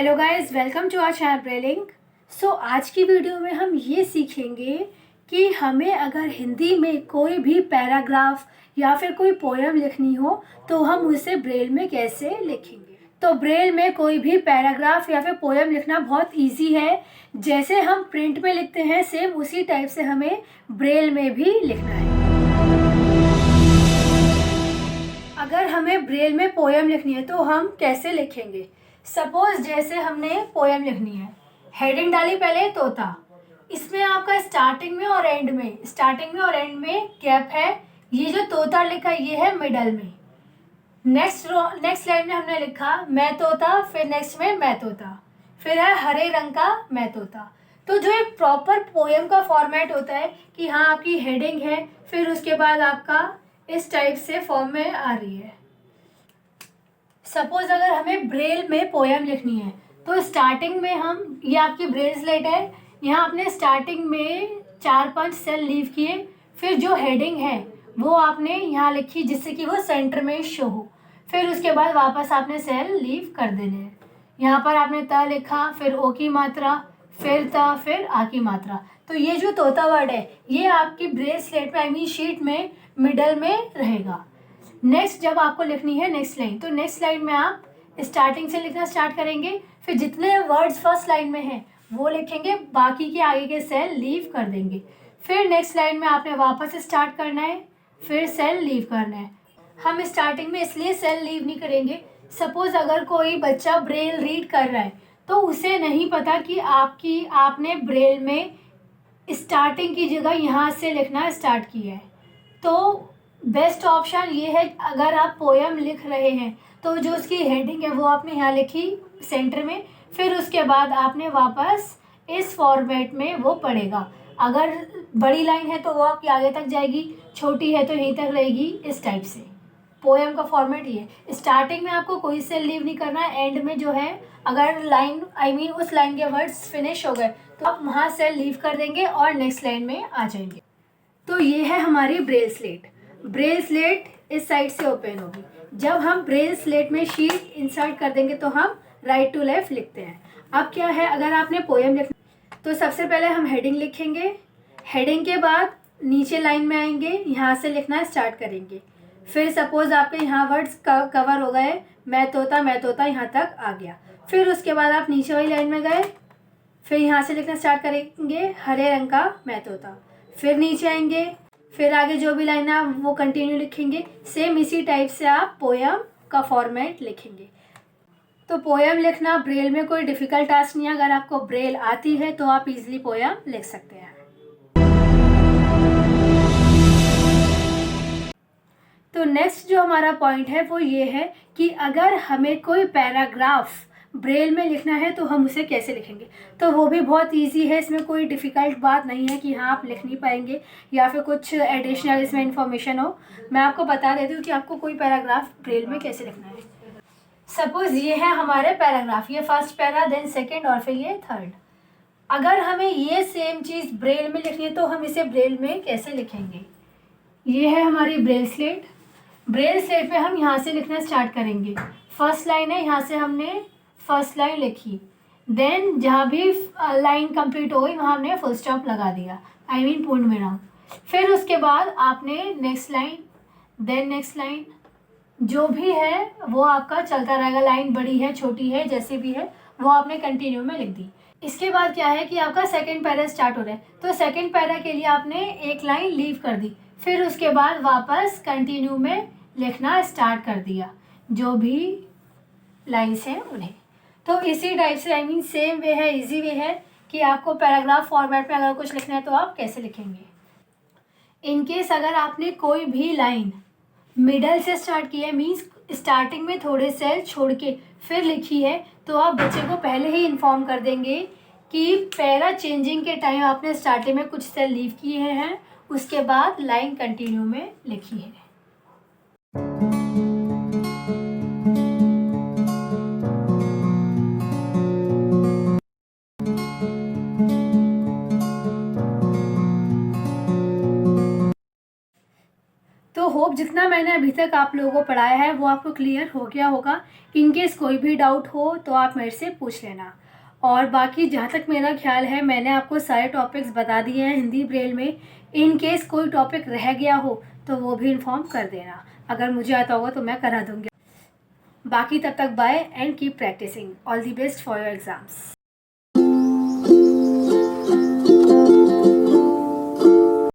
Hello guys, welcome to our channel ब्रेलिंग। So आज की वीडियो में हम ये सीखेंगे कि हमें अगर हिंदी में कोई भी पैराग्राफ या फिर कोई पोएम लिखनी हो तो हम उसे ब्रेल में कैसे लिखेंगे। तो ब्रेल में कोई भी पैराग्राफ या फिर पोएम लिखना बहुत इजी है। जैसे हम प्रिंट में लिखते हैं सेम उसी टाइप से हमें ब्रेल में भी लिखना है। अगर हमें ब्रेल में पोएम लिखनी है तो हम कैसे लिखेंगे। सपोज जैसे हमने पोएम लिखनी है, हेडिंग डाली पहले तोता। इसमें आपका स्टार्टिंग में और एंड में गैप है। ये जो तोता लिखा है ये है मिडल में। नेक्स्ट लाइन में हमने लिखा मैं तोता, फिर नेक्स्ट में मैं तोता, फिर है हरे रंग का मैं तोता। तो जो एक प्रॉपर पोएम का फॉर्मेट होता है कि हाँ आपकी हेडिंग है, फिर उसके बाद आपका इस टाइप से फॉर्म में आ रही है। सपोज अगर हमें ब्रेल में पोएम लिखनी है तो स्टार्टिंग में हम, ये आपकी ब्रेल स्लेट है, यहाँ आपने स्टार्टिंग में 4-5 सेल लीव किए, फिर जो हेडिंग है वो आपने यहाँ लिखी जिससे कि वो सेंटर में शो हो। फिर उसके बाद वापस आपने सेल लीव कर देने हैं। यहाँ पर आपने त लिखा, फिर ओ की मात्रा, फिर त, फिर आ की मात्रा। तो ये जो तोता वर्ड है ये आपकी ब्रेल स्लेट में, आई मीन शीट में मिडल में रहेगा। नेक्स्ट जब आपको लिखनी है नेक्स्ट लाइन, तो नेक्स्ट लाइन में आप स्टार्टिंग से लिखना स्टार्ट करेंगे, फिर जितने वर्ड्स फर्स्ट लाइन में हैं वो लिखेंगे, बाकी के आगे के सेल लीव कर देंगे। फिर नेक्स्ट लाइन में आपने वापस स्टार्ट करना है, फिर सेल लीव करना है। हम स्टार्टिंग में इसलिए सेल लीव नहीं करेंगे, सपोज अगर कोई बच्चा ब्रेल रीड कर रहा है तो उसे नहीं पता कि आपने ब्रेल में स्टार्टिंग की जगह यहाँ से लिखना स्टार्ट किया है। तो बेस्ट ऑप्शन ये है, अगर आप पोएम लिख रहे हैं तो जो उसकी हेडिंग है वो आपने यहाँ लिखी सेंटर में, फिर उसके बाद आपने वापस इस फॉर्मेट में वो पढ़ेगा। अगर बड़ी लाइन है तो वो आपकी आगे तक जाएगी, छोटी है तो यहीं तक रहेगी। इस टाइप से पोएम का फॉर्मेट ये है। स्टार्टिंग में आपको कोई सेल लीव नहीं करना है, एंड में जो है अगर लाइन उस लाइन के वर्ड्स फिनिश हो गए तो आप वहाँ सेल लीव कर देंगे और नेक्स्ट लाइन में आ जाएंगे। तो ये है हमारी ब्रेल स्लेट। ब्रेल स्लेट इस साइड से ओपन होगी। जब हम ब्रेल स्लेट में शीट इंसर्ट कर देंगे तो हम राइट टू लेफ्ट लिखते हैं। अब क्या है, अगर आपने पोएम लिखना तो सबसे पहले हम हेडिंग लिखेंगे, हेडिंग के बाद नीचे लाइन में आएंगे, यहाँ से लिखना स्टार्ट करेंगे। फिर सपोज आपके यहाँ वर्ड्स कवर हो गए, मैं तोता यहाँ तक आ गया। फिर उसके बाद आप नीचे वाली लाइन में गए, फिर यहाँ से लिखना स्टार्ट करेंगे हरे रंग का मैं तोता। फिर नीचे आएंगे, फिर आगे जो भी लाइन है वो कंटिन्यू लिखेंगे। सेम इसी टाइप से आप पोएम का फॉर्मेट लिखेंगे। तो पोएम लिखना ब्रेल में कोई डिफ़िकल्ट टास्क नहीं है। अगर आपको ब्रेल आती है तो आप इजीली पोएम लिख सकते हैं। तो नेक्स्ट जो हमारा पॉइंट है वो ये है कि अगर हमें कोई पैराग्राफ ब्रेल में लिखना है तो हम उसे कैसे लिखेंगे। तो वो भी बहुत इजी है, इसमें कोई डिफ़िकल्ट बात नहीं है कि हाँ आप लिख नहीं पाएंगे या फिर कुछ एडिशनल इसमें इन्फॉर्मेशन हो। मैं आपको बता देती हूँ कि आपको कोई पैराग्राफ ब्रेल में कैसे लिखना है। सपोज ये है हमारे पैराग्राफ, ये फर्स्ट पैरा, देन सेकेंड और फिर ये थर्ड। अगर हमें ये सेम चीज़ ब्रेल में लिखनी है तो हम इसे ब्रेल में कैसे लिखेंगे। ये है हमारी ब्रेल स्लेट। ब्रेल स्लेट पे हम यहाँ से लिखना स्टार्ट करेंगे। फर्स्ट लाइन है, यहाँ से हमने फर्स्ट लाइन लिखी, देन जहाँ भी लाइन कंप्लीट हो गई वहाँ हमने फुल स्टॉप लगा दिया, आई मीन पूर्ण विराम। फिर उसके बाद आपने next line, then next line, जो भी है वो आपका चलता रहेगा। लाइन बड़ी है छोटी है जैसे भी है वो आपने कंटिन्यू में लिख दी। इसके बाद क्या है कि आपका सेकेंड पैरा स्टार्ट हो रहा है, तो सेकेंड पैरा के लिए आपने एक लाइन लीव कर दी, फिर उसके बाद वापस कंटिन्यू में लिखना स्टार्ट कर दिया जो भी लाइन्स हैं उन्हें। तो इसी टाइप से, आई मीन सेम वे है, इजी वे है कि आपको पैराग्राफ फॉर्मेट में अगर कुछ लिखना है तो आप कैसे लिखेंगे। इनकेस अगर आपने कोई भी लाइन मिडल से स्टार्ट की है, मीन्स स्टार्टिंग में थोड़े सेल छोड़ के फिर लिखी है, तो आप बच्चे को पहले ही इन्फॉर्म कर देंगे कि पैरा चेंजिंग के टाइम आपने स्टार्टिंग में कुछ सेल लीव किए हैं, उसके बाद लाइन कंटिन्यू में लिखी है। तो होप जितना मैंने अभी तक आप लोगों को पढ़ाया है वो आपको क्लियर हो गया होगा। इन केस कोई भी डाउट हो तो आप मेरे से पूछ लेना। और बाकी जहाँ तक मेरा ख्याल है मैंने आपको सारे टॉपिक्स बता दिए हैं हिंदी ब्रेल में। इन केस कोई टॉपिक रह गया हो तो वो भी इन्फॉर्म कर देना, अगर मुझे आता होगा तो मैं करा दूँगी। बाकी तब तक bye and keep practising. All the best for your exams.